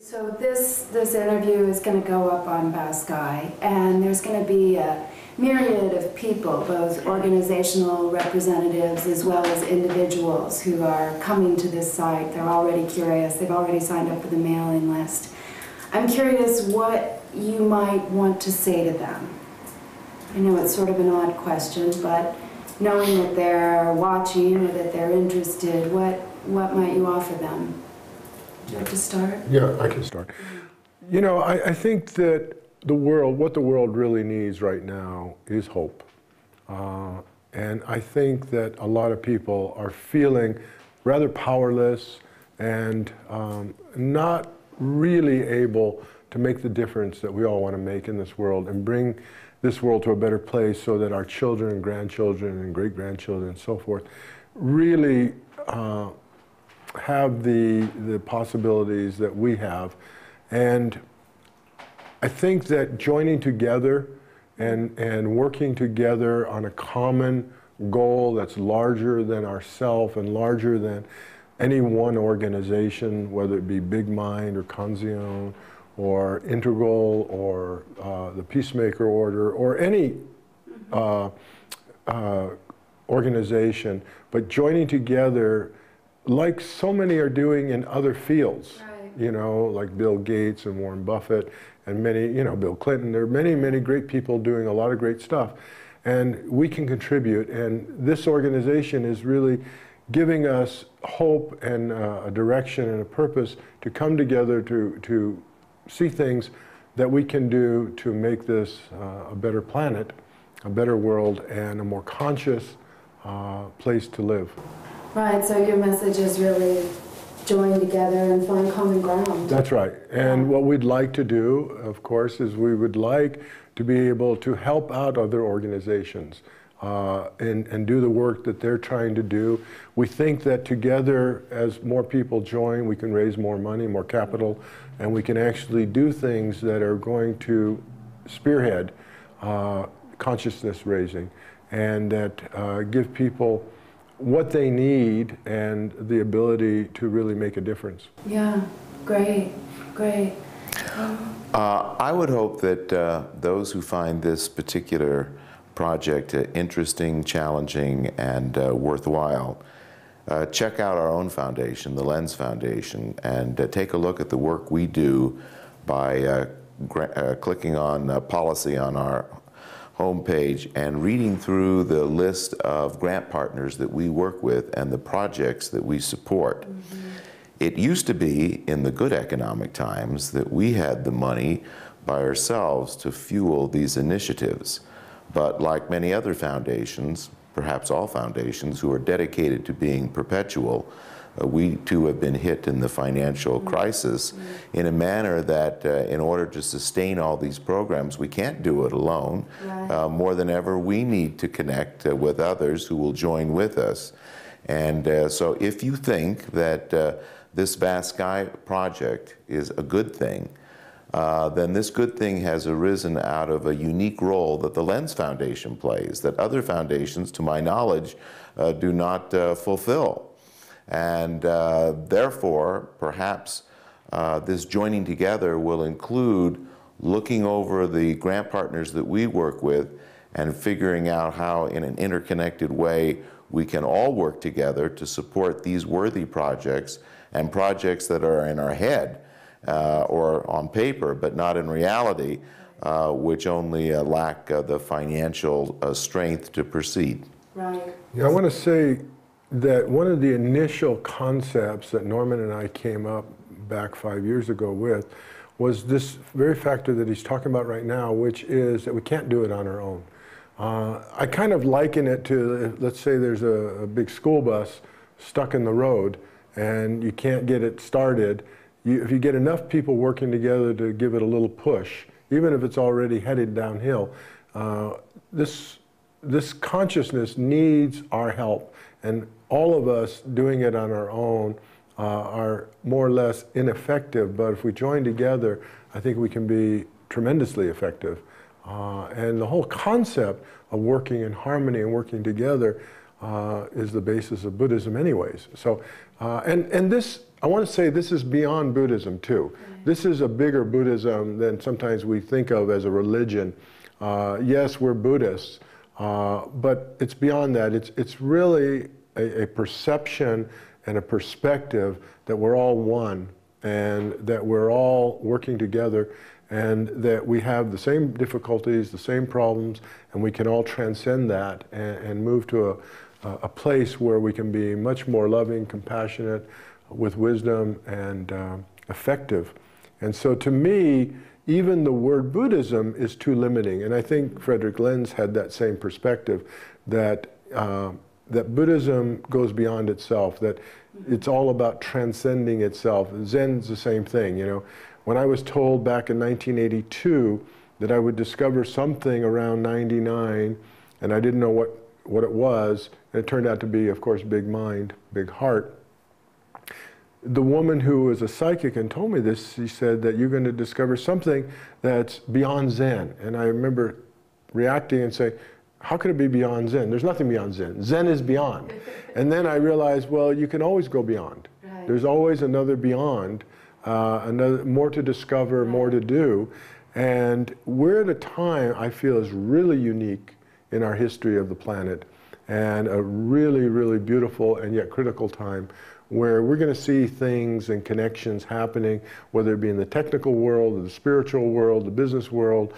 So this interview is going to go up on Baskai, and there's going to be a myriad of people, both organizational representatives as well as individuals who are coming to this site. They're already curious. They've already signed up for the mailing list. I'm curious what you might want to say to them. I know it's sort of an odd question, but knowing that they're watching or that they're interested, what might you offer them? Would you like to start? Yeah, I can start. You know, I think that what the world really needs right now is hope. And I think that a lot of people are feeling rather powerless and not really able to make the difference that we all want to make in this world and bring this world to a better place so that our children and grandchildren and great-grandchildren and so forth really have the possibilities that we have. And I think that joining together and working together on a common goal that's larger than ourselves and larger than any one organization, whether it be Big Mind or Kanzion or Integral or the Peacemaker Order or any organization, but joining together like so many are doing in other fields, right. You know, like Bill Gates and Warren Buffett and many, you know, Bill Clinton. There are many, many great people doing a lot of great stuff. And we can contribute. And this organization is really giving us hope and a direction and a purpose to come together to see things that we can do to make this a better planet, a better world, and a more conscious place to live. Right, so your message is really join together and find common ground. That's right. And what we'd like to do, of course, is we would like to be able to help out other organizations and do the work that they're trying to do. We think that together, as more people join, we can raise more money, more capital, and we can actually do things that are going to spearhead consciousness raising and that give people what they need and the ability to really make a difference. Yeah, great, great. I would hope that those who find this particular project interesting, challenging, and worthwhile check out our own foundation, the Lens Foundation, and take a look at the work we do by clicking on policy on our homepage and reading through the list of grant partners that we work with and the projects that we support. Mm-hmm. It used to be, in the good economic times, that we had the money by ourselves to fuel these initiatives. But like many other foundations, perhaps all foundations, who are dedicated to being perpetual, we too have been hit in the financial crisis in a manner that in order to sustain all these programs, we can't do it alone. Right. More than ever, we need to connect with others who will join with us. And so if you think that this Baskai project is a good thing, then this good thing has arisen out of a unique role that the Lens Foundation plays, that other foundations, to my knowledge, do not fulfill. And therefore, perhaps this joining together will include looking over the grant partners that we work with and figuring out how, in an interconnected way, we can all work together to support these worthy projects and projects that are in our head or on paper, but not in reality, which only lack the financial strength to proceed. Right. Yeah, I want to say that one of the initial concepts that Norman and I came up back 5 years ago with was this very factor that he's talking about right now, which is that we can't do it on our own. I kind of liken it to, let's say there's a big school bus stuck in the road and you can't get it started. If you get enough people working together to give it a little push, even if it's already headed downhill, this consciousness needs our help. And all of us doing it on our own are more or less ineffective, but if we join together, I think we can be tremendously effective. And the whole concept of working in harmony and working together is the basis of Buddhism anyways. So, and this I want to say this is beyond Buddhism too. This is a bigger Buddhism than sometimes we think of as a religion. Yes, we're Buddhists, but it's beyond that. It's really a perception and a perspective that we're all one, and that we're all working together, and that we have the same difficulties, the same problems, and we can all transcend that and move to a place where we can be much more loving, compassionate, with wisdom, and effective. And so to me, even the word Buddhism is too limiting. And I think Frederick Lenz had that same perspective, that that Buddhism goes beyond itself, that it's all about transcending itself. Zen's the same thing, you know. When I was told back in 1982 that I would discover something around 99, and I didn't know what it was, and it turned out to be, of course, big mind, big heart. The woman who was a psychic and told me this, she said that you're going to discover something that's beyond Zen. And I remember reacting and saying, how could it be beyond Zen? There's nothing beyond Zen. Zen is beyond. And then I realized, well, you can always go beyond. Right. There's always another beyond, more to discover, more to do. And we're at a time I feel is really unique in our history of the planet, and a really, really beautiful and yet critical time, where we're going to see things and connections happening, whether it be in the technical world, or the spiritual world, the business world,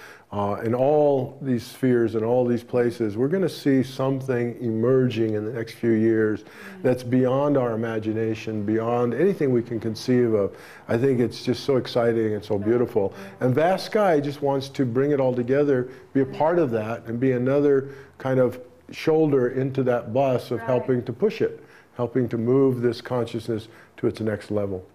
in all these spheres and all these places. We're going to see something emerging in the next few years that's beyond our imagination, beyond anything we can conceive of. I think it's just so exciting and so beautiful. And Vast Sky just wants to bring it all together, be a part of that, and be another kind of shoulder into that bus of helping to push it, helping to move this consciousness to its next level.